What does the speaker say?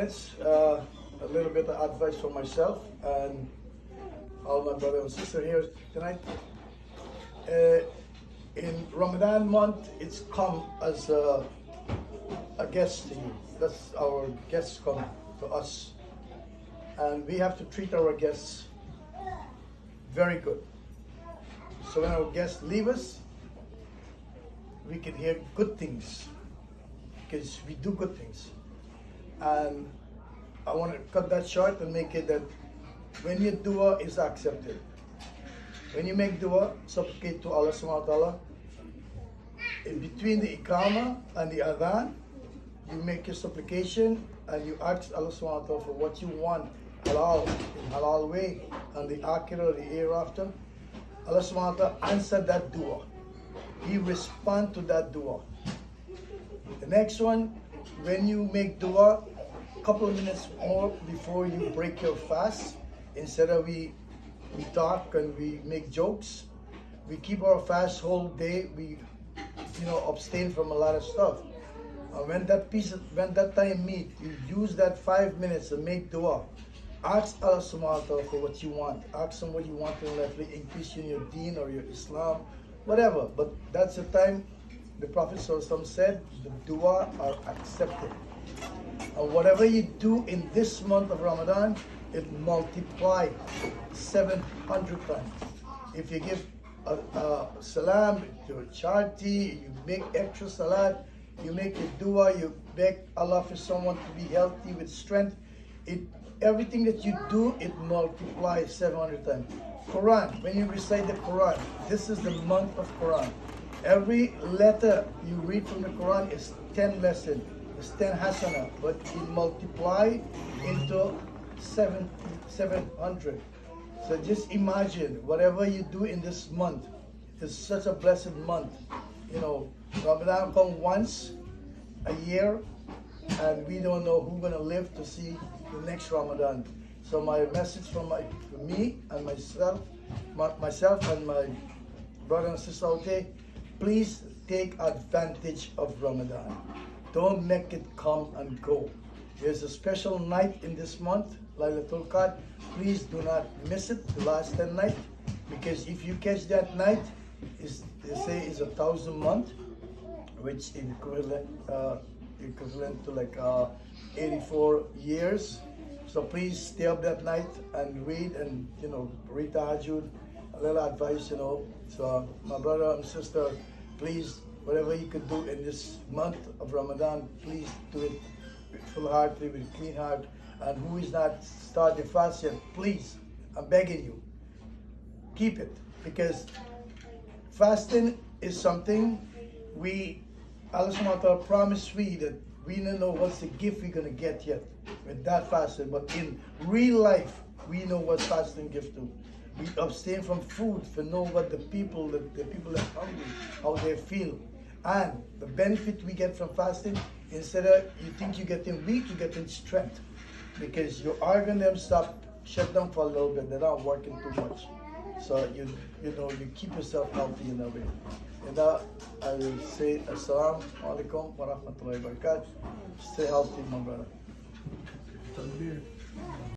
It's a little bit of advice for myself and all my brother and sister here tonight. In Ramadan month, it's come as a guest to you. That's our guests come to us, and we have to treat our guests very good. So when our guests leave us, we can hear good things because we do good things. And I want to cut that short and make it that when your dua is accepted, when you make dua, supplicate to Allah subhanahu wa ta'ala, in between the iqamah and the adhan, you make your supplication and you ask Allah subhanahu wa ta'ala for what you want, halal, in halal way, and the akhirah, the hereafter. Allah subhanahu wa ta'ala answer that dua. He respond to that dua. The next one, when you make dua, a couple of minutes more before you break your fast, instead of we talk and we make jokes, we keep our fast whole day. We abstain from a lot of stuff. When that time meet, you use that 5 minutes and make dua. Ask Allah subhanahu wa ta'ala for what you want. Ask him what you want in life, like increase in your deen or your Islam, whatever. But that's the time the Prophet ﷺ said the dua are accepted. And whatever you do in this month of Ramadan, it multiplies 700 times. If you give a salam to a charity, you make extra salat, you make a dua, you beg Allah for someone to be healthy with strength, everything that you do, it multiplies 700 times. Quran, when you recite the Quran, this is the month of Quran. Every letter you read from the Quran is 10 lessons, it's 10 hasana, but it multiplies into 700. So just imagine, whatever you do in this month, it's such a blessed month. Ramadan comes once a year, and we don't know who's gonna live to see the next Ramadan. So my message for me and myself and my brother and sister out there, please take advantage of Ramadan. Don't make it come and go. There's a special night in this month, Laylatul Qadr. Please do not miss it, the last 10 night, because if you catch that night, they say is 1,000 months, which is equivalent to like 84 years. So please stay up that night and read and read Tahajjud, a little advice. So my brother and sister, please, whatever you could do in this month of Ramadan, please do it with full heart, with a clean heart. And who is not starting fast yet, please, I'm begging you, keep it, because fasting is something Allah subhanahu wa ta'ala promised that we don't know what's the gift we're gonna get yet with that fasting, but in real life, we know what fasting gives to. We abstain from food for know what the people that are hungry, how they feel. And the benefit we get from fasting, instead of you think you're getting weak, you're getting strength. Because your organ them shut down for a little bit, they're not working too much. So you keep yourself healthy in that way. And that I will say Assalamu alaikum wa rahmatullahi wa barakatuh. Stay healthy, my brother.